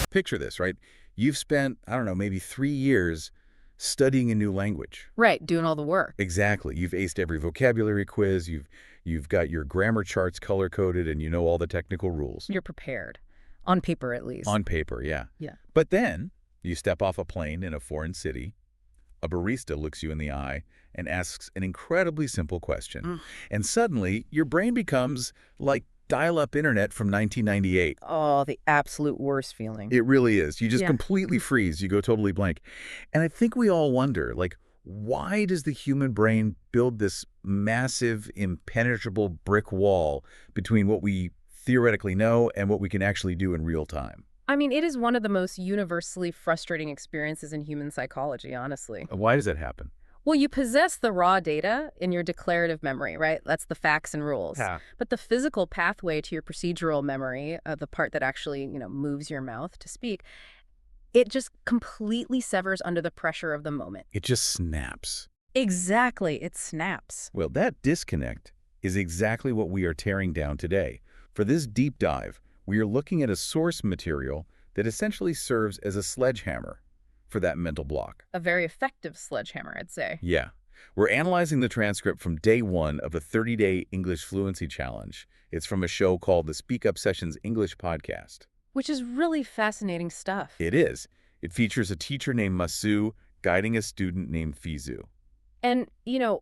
Picture this, right? You've spent, I don't know, maybe 3 years studying a new language. Right, doing all the work. Exactly. You've aced every vocabulary quiz, you've got your grammar charts color-coded, and you know all the technical rules. You're prepared. On paper, at least. On paper, yeah. Yeah. But then you step off a plane in a foreign city, a barista looks you in the eye and asks an incredibly simple question. And suddenly, your brain becomes like dial-up internet from 1998. Oh, the absolute worst feeling. It really is. You just Yeah. completely freeze. You go totally blank. And I think we all wonder, like, why does the human brain build this massive, impenetrable brick wall between what we theoretically know and what we can actually do in real time? I mean, it is one of the most universally frustrating experiences in human psychology, honestly. Why does that happen? Well, you possess the raw data in your declarative memory, right? That's the facts and rules. Yeah. But the physical pathway to your procedural memory, the part that actually, moves your mouth to speak, it just completely severs under the pressure of the moment. It just snaps. Exactly. It snaps. Well, that disconnect is exactly what we are tearing down today. For this deep dive, we are looking at a source material that essentially serves as a sledgehammer for that mental block. A very effective sledgehammer, I'd say. Yeah. We're analyzing the transcript from day 1 of a 30-day English Fluency Challenge. It's from a show called the Speak Up Sessions English Podcast. Which is really fascinating stuff. It is. It features a teacher named Masu guiding a student named Fizu. And,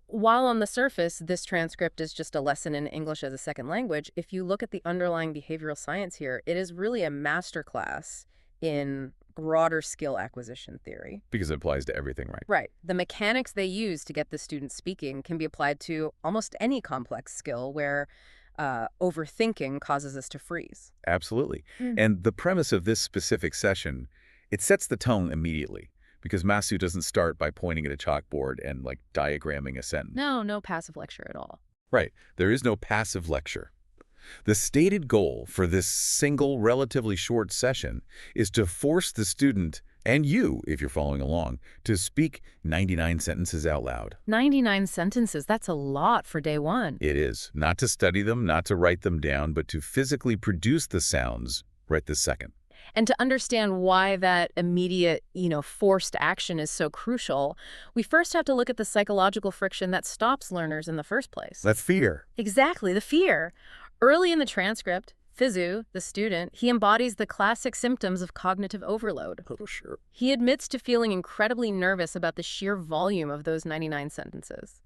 while on the surface, this transcript is just a lesson in English as a second language, if you look at the underlying behavioral science here, it is really a masterclass in broader skill acquisition theory. Because it applies to everything, right? Right. The mechanics they use to get the student speaking can be applied to almost any complex skill where overthinking causes us to freeze. Absolutely. And the premise of this specific session, it sets the tone immediately. Because Masu doesn't start by pointing at a chalkboard and, like, diagramming a sentence. No passive lecture at all. Right. There is no passive lecture. The stated goal for this single, relatively short session is to force the student, and you, if you're following along, to speak 99 sentences out loud. 99 sentences, that's a lot for day 1. It is. Not to study them, not to write them down, but to physically produce the sounds right this second. And to understand why that immediate, forced action is so crucial, we first have to look at the psychological friction that stops learners in the first place. That's fear. Exactly, the fear. Early in the transcript, Fizu, the student, he embodies the classic symptoms of cognitive overload. Oh, sure. He admits to feeling incredibly nervous about the sheer volume of those 99 sentences.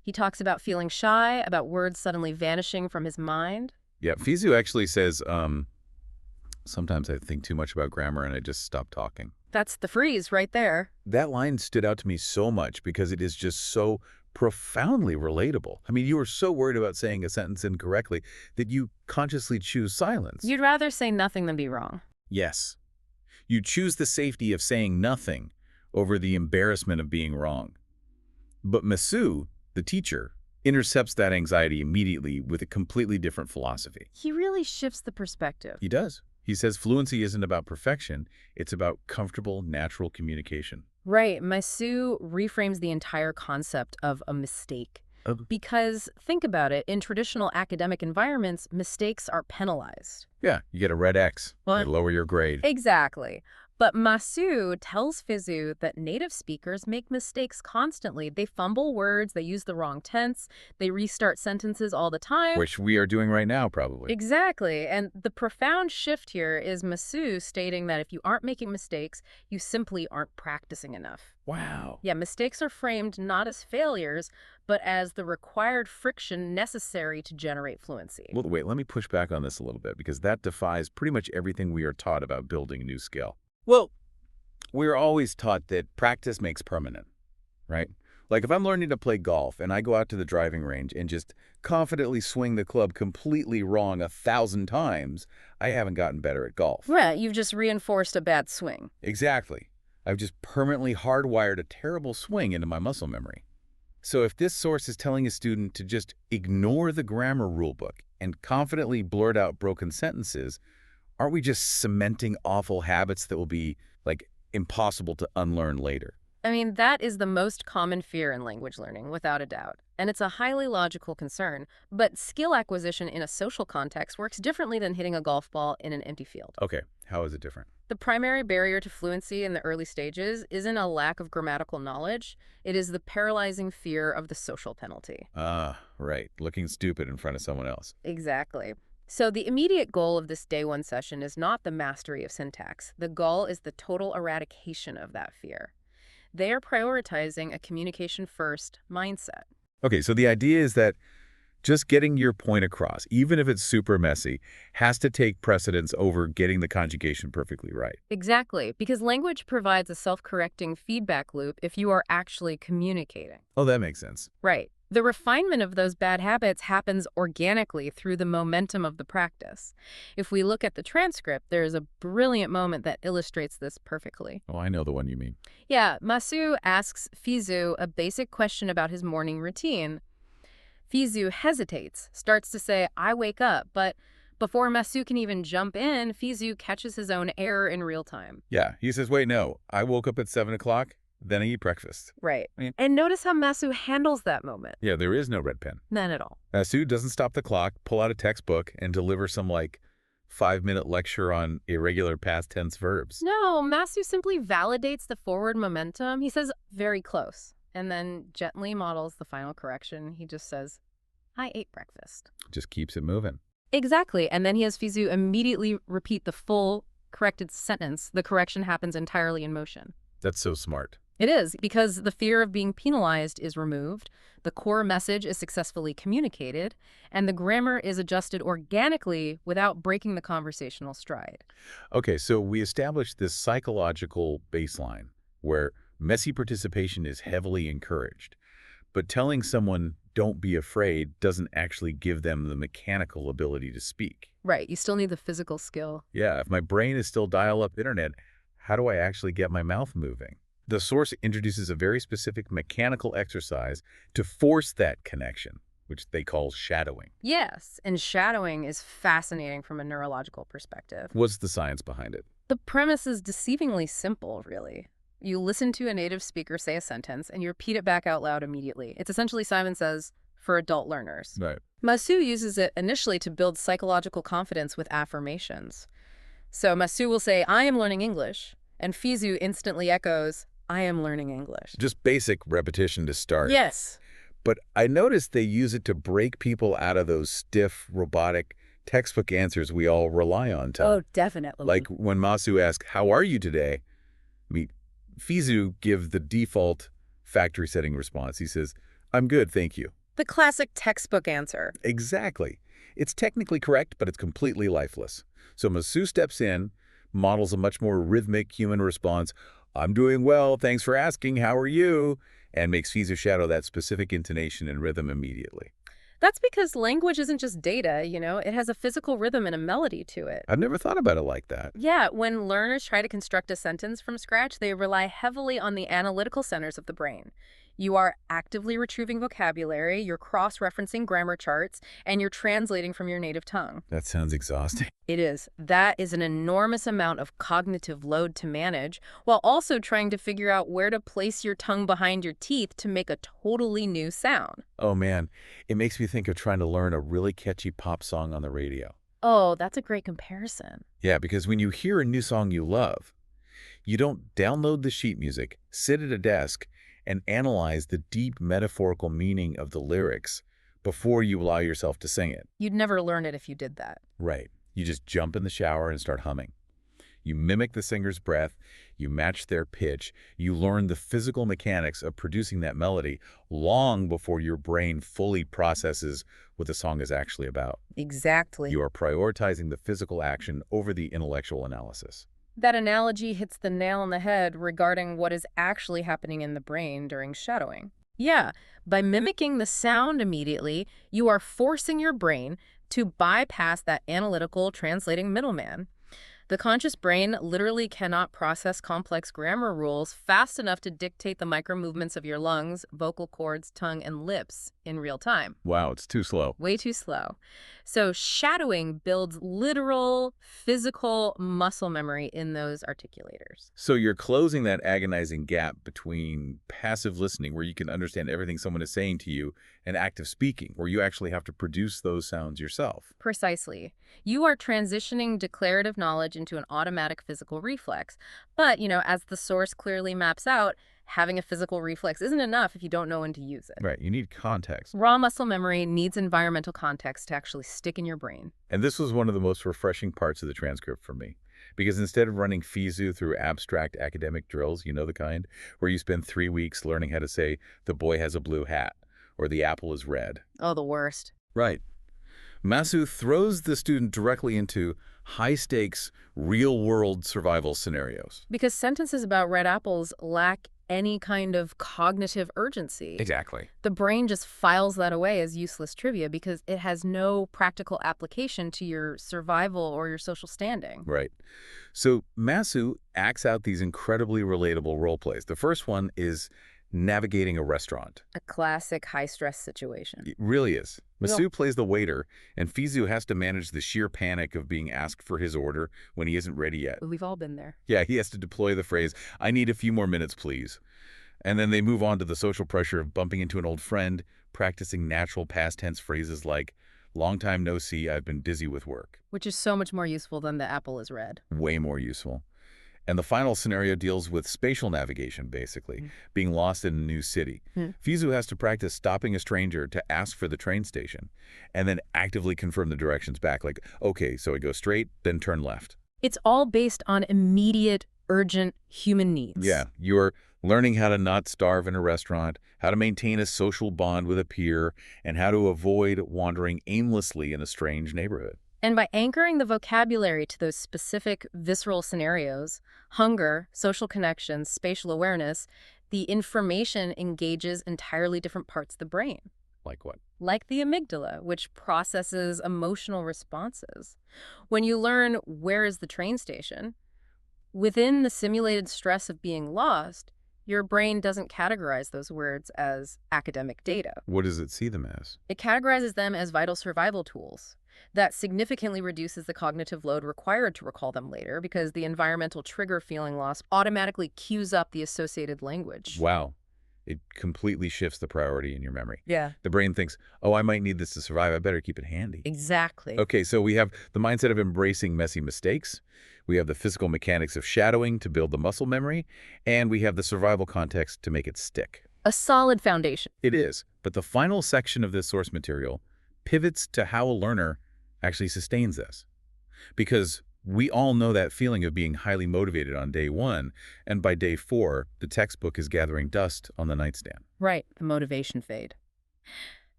He talks about feeling shy, about words suddenly vanishing from his mind. Yeah, Fizu actually says, sometimes I think too much about grammar and I just stop talking. That's the freeze right there. That line stood out to me so much because it is just so profoundly relatable. I mean, you are so worried about saying a sentence incorrectly that you consciously choose silence. You'd rather say nothing than be wrong. Yes. You choose the safety of saying nothing over the embarrassment of being wrong. But Masu, the teacher, intercepts that anxiety immediately with a completely different philosophy. He really shifts the perspective. He does. He says fluency isn't about perfection, it's about comfortable, natural communication. Right. Masu reframes the entire concept of a mistake. Because, think about it, in traditional academic environments, mistakes are penalized. Yeah, you get a red X. What? They lower your grade. Exactly. But Masu tells Fizu that native speakers make mistakes constantly. They fumble words, they use the wrong tense, they restart sentences all the time. Which we are doing right now, probably. Exactly. And the profound shift here is Masu stating that if you aren't making mistakes, you simply aren't practicing enough. Wow. Yeah, mistakes are framed not as failures, but as the required friction necessary to generate fluency. Well, wait, let me push back on this a little bit because that defies pretty much everything we are taught about building a new skill. Well, we're always taught that practice makes permanent, right? Like if I'm learning to play golf and I go out to the driving range and just confidently swing the club completely wrong 1,000 times, I haven't gotten better at golf. Right, you've just reinforced a bad swing. Exactly. I've just permanently hardwired a terrible swing into my muscle memory. So if this source is telling a student to just ignore the grammar rulebook and confidently blurt out broken sentences, aren't we just cementing awful habits that will be, like, impossible to unlearn later? I mean, that is the most common fear in language learning, without a doubt. And it's a highly logical concern, but skill acquisition in a social context works differently than hitting a golf ball in an empty field. Okay, how is it different? The primary barrier to fluency in the early stages isn't a lack of grammatical knowledge, it is the paralyzing fear of the social penalty. Ah, right. Looking stupid in front of someone else. Exactly. So the immediate goal of this day one session is not the mastery of syntax. The goal is the total eradication of that fear. They are prioritizing a communication-first mindset. Okay, so the idea is that just getting your point across, even if it's super messy, has to take precedence over getting the conjugation perfectly right. Exactly, because language provides a self-correcting feedback loop if you are actually communicating. Oh, that makes sense. Right. The refinement of those bad habits happens organically through the momentum of the practice. If we look at the transcript, there is a brilliant moment that illustrates this perfectly. Oh, I know the one you mean. Yeah, Masu asks Fizu a basic question about his morning routine. Fizu hesitates, starts to say, I wake up, but before Masu can even jump in, Fizu catches his own error in real time. Yeah, he says, wait, no, I woke up at 7 o'clock, then I eat breakfast. Right. Yeah. And notice how Masu handles that moment. Yeah, there is no red pen. None at all. Sue doesn't stop the clock, pull out a textbook, and deliver some, 5-minute lecture on irregular past tense verbs. No, Masu simply validates the forward momentum. He says, very close, and then gently models the final correction. He just says, I ate breakfast. Just keeps it moving. Exactly, and then he has Fizu immediately repeat the full corrected sentence. The correction happens entirely in motion. That's so smart. It is, because the fear of being penalized is removed, the core message is successfully communicated, and the grammar is adjusted organically without breaking the conversational stride. Okay, so we established this psychological baseline where messy participation is heavily encouraged, but telling someone don't be afraid doesn't actually give them the mechanical ability to speak. Right, you still need the physical skill. Yeah, if my brain is still dial-up internet, how do I actually get my mouth moving? The source introduces a very specific mechanical exercise to force that connection, which they call shadowing. Yes, and shadowing is fascinating from a neurological perspective. What's the science behind it? The premise is deceivingly simple, really. You listen to a native speaker say a sentence, and you repeat it back out loud immediately. It's essentially Simon Says for adult learners. Right. Masu uses it initially to build psychological confidence with affirmations. So Masu will say, I am learning English, and Fizu instantly echoes, I am learning English. Just basic repetition to start. Yes. But I noticed they use it to break people out of those stiff, robotic textbook answers we all rely on, Tom. Oh, definitely. Like when Masu asks, how are you today? Fizu gives the default factory setting response. He says, I'm good, thank you. the classic textbook answer. Exactly. It's technically correct, but it's completely lifeless. So Masu steps in, models a much more rhythmic human response. I'm doing well, thanks for asking, how are you? And makes Fizu shadow that specific intonation and rhythm immediately. That's because language isn't just data, you know, it has a physical rhythm and a melody to it. I've never thought about it like that. Yeah, when learners try to construct a sentence from scratch, they rely heavily on the analytical centers of the brain. You are actively retrieving vocabulary, you're cross-referencing grammar charts, and you're translating from your native tongue. That sounds exhausting. It is. That is an enormous amount of cognitive load to manage, while also trying to figure out where to place your tongue behind your teeth to make a totally new sound. Oh man, it makes me think of trying to learn a really catchy pop song on the radio. Oh, that's a great comparison. Yeah, because when you hear a new song you love, you don't download the sheet music, sit at a desk, and analyze the deep metaphorical meaning of the lyrics before you allow yourself to sing it. You'd never learn it if you did that. Right. You just jump in the shower and start humming. You mimic the singer's breath, you match their pitch, you learn the physical mechanics of producing that melody long before your brain fully processes what the song is actually about. Exactly. You are prioritizing the physical action over the intellectual analysis. That analogy hits the nail on the head regarding what is actually happening in the brain during shadowing. Yeah, by mimicking the sound immediately, you are forcing your brain to bypass that analytical translating middleman. The conscious brain literally cannot process complex grammar rules fast enough to dictate the micro movements of your lungs, vocal cords, tongue, and lips in real time. Wow, it's too slow. Way too slow. So shadowing builds literal physical muscle memory in those articulators. So you're closing that agonizing gap between passive listening, where you can understand everything someone is saying to you, and active speaking, where you actually have to produce those sounds yourself. Precisely. You are transitioning declarative knowledge into an automatic physical reflex. But, as the source clearly maps out, having a physical reflex isn't enough if you don't know when to use it. Right, you need context. Raw muscle memory needs environmental context to actually stick in your brain. And this was one of the most refreshing parts of the transcript for me. Because instead of running FISU through abstract academic drills, you know the kind, where you spend 3 weeks learning how to say, the boy has a blue hat, or the apple is red. Oh, the worst. Right. Masu throws the student directly into high-stakes, real-world survival scenarios. Because sentences about red apples lack any kind of cognitive urgency. Exactly. The brain just files that away as useless trivia because it has no practical application to your survival or your social standing. Right. So Masu acts out these incredibly relatable role plays. The first one is navigating a restaurant. A classic high-stress situation. It really is. Yeah. Masu plays the waiter, and Fizu has to manage the sheer panic of being asked for his order when he isn't ready yet. We've all been there. Yeah, he has to deploy the phrase, "I need a few more minutes, please." And then they move on to the social pressure of bumping into an old friend, practicing natural past tense phrases like, "Long time no see, I've been busy with work." Which is so much more useful than the apple is red. Way more useful. And the final scenario deals with spatial navigation, basically, being lost in a new city. Fizu has to practice stopping a stranger to ask for the train station, and then actively confirm the directions back, like, okay, so I go straight, then turn left. It's all based on immediate, urgent human needs. Yeah, you're learning how to not starve in a restaurant, how to maintain a social bond with a peer, and how to avoid wandering aimlessly in a strange neighborhood. And by anchoring the vocabulary to those specific visceral scenarios, hunger, social connections, spatial awareness, the information engages entirely different parts of the brain. Like what? Like the amygdala, which processes emotional responses. When you learn where is the train station, within the simulated stress of being lost, your brain doesn't categorize those words as academic data. What does it see them as? It categorizes them as vital survival tools. That significantly reduces the cognitive load required to recall them later because the environmental trigger feeling loss automatically cues up the associated language. Wow. It completely shifts the priority in your memory. Yeah. The brain thinks, oh, I might need this to survive. I better keep it handy. Exactly. Okay, so we have the mindset of embracing messy mistakes. We have the physical mechanics of shadowing to build the muscle memory. And we have the survival context to make it stick. A solid foundation. It is. But the final section of this source material pivots to how a learner actually sustains this. Because we all know that feeling of being highly motivated on day 1, and by day 4, the textbook is gathering dust on the nightstand. Right, the motivation fade.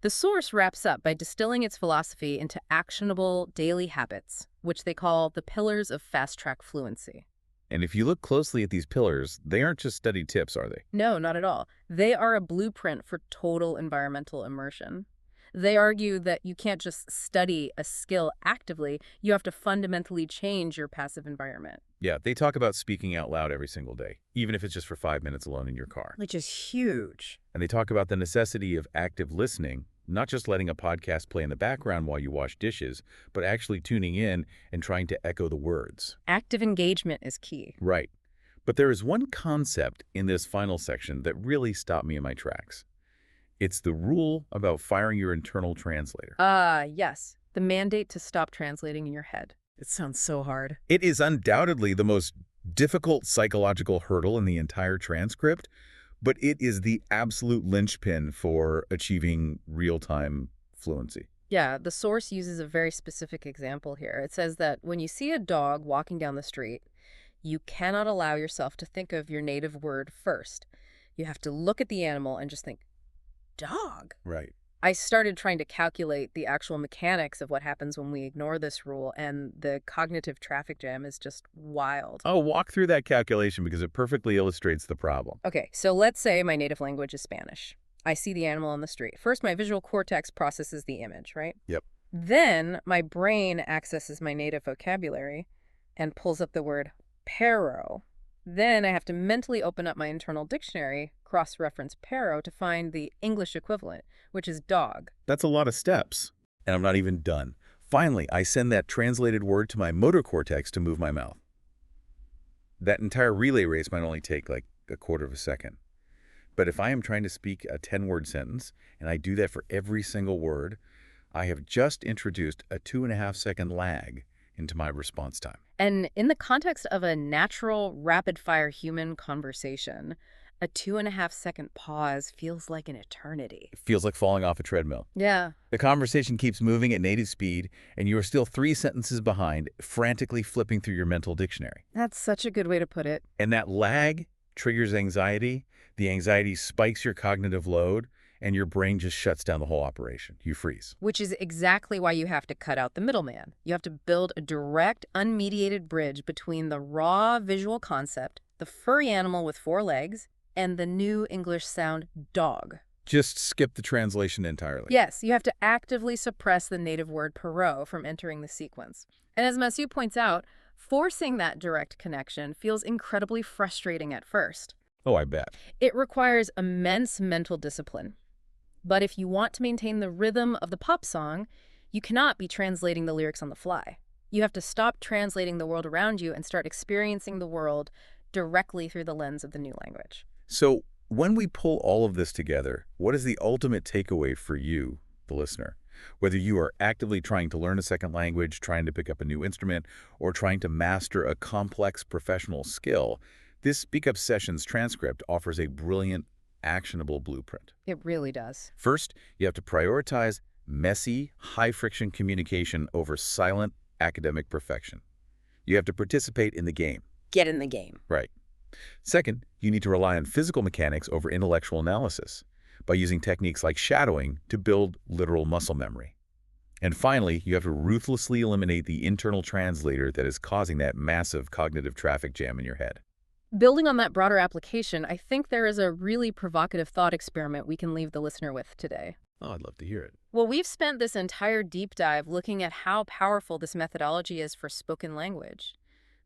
The source wraps up by distilling its philosophy into actionable daily habits, which they call the pillars of fast-track fluency. And if you look closely at these pillars, they aren't just studied tips, are they? No, not at all. They are a blueprint for total environmental immersion. They argue that you can't just study a skill actively, you have to fundamentally change your passive environment. Yeah, they talk about speaking out loud every single day, even if it's just for 5 minutes alone in your car. Which is huge. And they talk about the necessity of active listening, not just letting a podcast play in the background while you wash dishes, but actually tuning in and trying to echo the words. Active engagement is key. Right. But there is one concept in this final section that really stopped me in my tracks. It's the rule about firing your internal translator. Yes. The mandate to stop translating in your head. It sounds so hard. It is undoubtedly the most difficult psychological hurdle in the entire transcript, but it is the absolute linchpin for achieving real-time fluency. Yeah, the source uses a very specific example here. It says that when you see a dog walking down the street, you cannot allow yourself to think of your native word first. You have to look at the animal and just think, dog. Right. I started trying to calculate the actual mechanics of what happens when we ignore this rule, and the cognitive traffic jam is just wild. Oh, walk through that calculation because it perfectly illustrates the problem. Okay, so let's say my native language is Spanish. I see the animal on the street. First, my visual cortex processes the image, right? Yep. Then my brain accesses my native vocabulary. and pulls up the word pero. Then I have to mentally open up my internal dictionary, cross-reference pero to find the English equivalent, which is dog. That's a lot of steps. And I'm not even done. Finally, I send that translated word to my motor cortex to move my mouth. That entire relay race might only take like a quarter of a second. But if I am trying to speak a 10-word sentence, and I do that for every single word, I have just introduced a 2.5-second lag into my response time. And in the context of a natural, rapid-fire human conversation, a 2.5-second pause feels like an eternity. It feels like falling off a treadmill. Yeah. The conversation keeps moving at native speed, and you are still 3 sentences behind, frantically flipping through your mental dictionary. That's such a good way to put it. And that lag triggers anxiety. The anxiety spikes your cognitive load, and your brain just shuts down the whole operation. You freeze. Which is exactly why you have to cut out the middleman. You have to build a direct, unmediated bridge between the raw visual concept, the furry animal with 4 legs, and the new English sound dog. Just skip the translation entirely. Yes, you have to actively suppress the native word pero from entering the sequence. And as Masu points out, forcing that direct connection feels incredibly frustrating at first. Oh, I bet. It requires immense mental discipline. But if you want to maintain the rhythm of the pop song, you cannot be translating the lyrics on the fly. You have to stop translating the world around you and start experiencing the world directly through the lens of the new language. So when we pull all of this together, what is the ultimate takeaway for you, the listener? Whether you are actively trying to learn a second language, trying to pick up a new instrument, or trying to master a complex professional skill, this Speak Up Sessions transcript offers a brilliant, actionable blueprint. It really does. First, you have to prioritize messy, high-friction communication over silent academic perfection. You have to participate in the game. Get in the game. Right. Second, you need to rely on physical mechanics over intellectual analysis by using techniques like shadowing to build literal muscle memory. And finally, you have to ruthlessly eliminate the internal translator that is causing that massive cognitive traffic jam in your head. Building on that broader application, I think there is a really provocative thought experiment we can leave the listener with today. Oh, I'd love to hear it. Well, we've spent this entire deep dive looking at how powerful this methodology is for spoken language.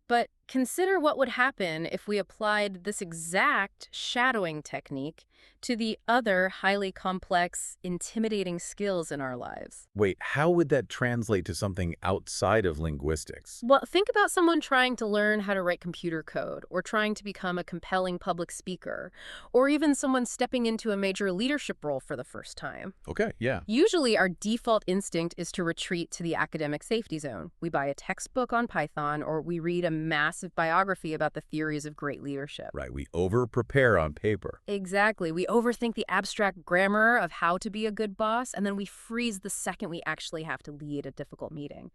But consider what would happen if we applied this exact shadowing technique to the other highly complex, intimidating skills in our lives. Wait, how would that translate to something outside of linguistics? Well, think about someone trying to learn how to write computer code, or trying to become a compelling public speaker, or even someone stepping into a major leadership role for the first time. Okay, yeah. Usually, our default instinct is to retreat to the academic safety zone. We buy a textbook on Python, or we read a massive biography about the theories of great leadership. Right, we over-prepare on paper. Exactly. We overthink the abstract grammar of how to be a good boss, and then we freeze the second we actually have to lead a difficult meeting.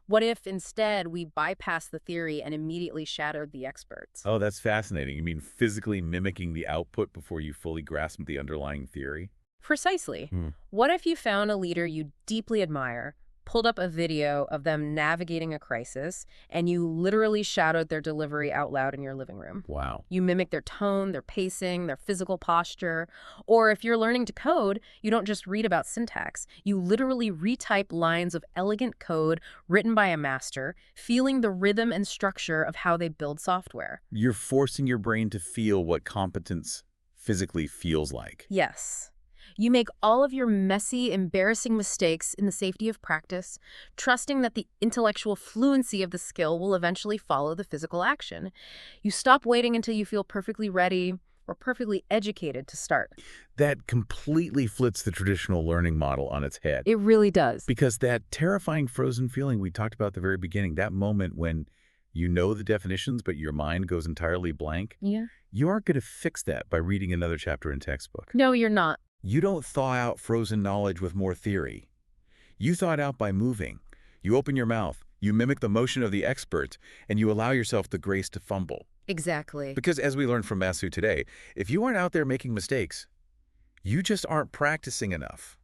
What if instead we bypassed the theory and immediately shadowed the experts? Oh, that's fascinating. You mean physically mimicking the output before you fully grasp the underlying theory? Precisely. What if you found a leader you deeply admire, pulled up a video of them navigating a crisis, and you literally shadowed their delivery out loud in your living room? Wow. You mimic their tone, their pacing, their physical posture. Or if you're learning to code, you don't just read about syntax. You literally retype lines of elegant code written by a master, feeling the rhythm and structure of how they build software. You're forcing your brain to feel what competence physically feels like. Yes. You make all of your messy, embarrassing mistakes in the safety of practice, trusting that the intellectual fluency of the skill will eventually follow the physical action. You stop waiting until you feel perfectly ready or perfectly educated to start. That completely flips the traditional learning model on its head. It really does. Because that terrifying frozen feeling we talked about at the very beginning, that moment when you know the definitions but your mind goes entirely blank, Yeah. you aren't going to fix that by reading another chapter in textbook. No, you're not. You don't thaw out frozen knowledge with more theory. You thaw it out by moving. You open your mouth, you mimic the motion of the expert, and you allow yourself the grace to fumble. Exactly. Because as we learned from Masu today, if you aren't out there making mistakes, you just aren't practicing enough.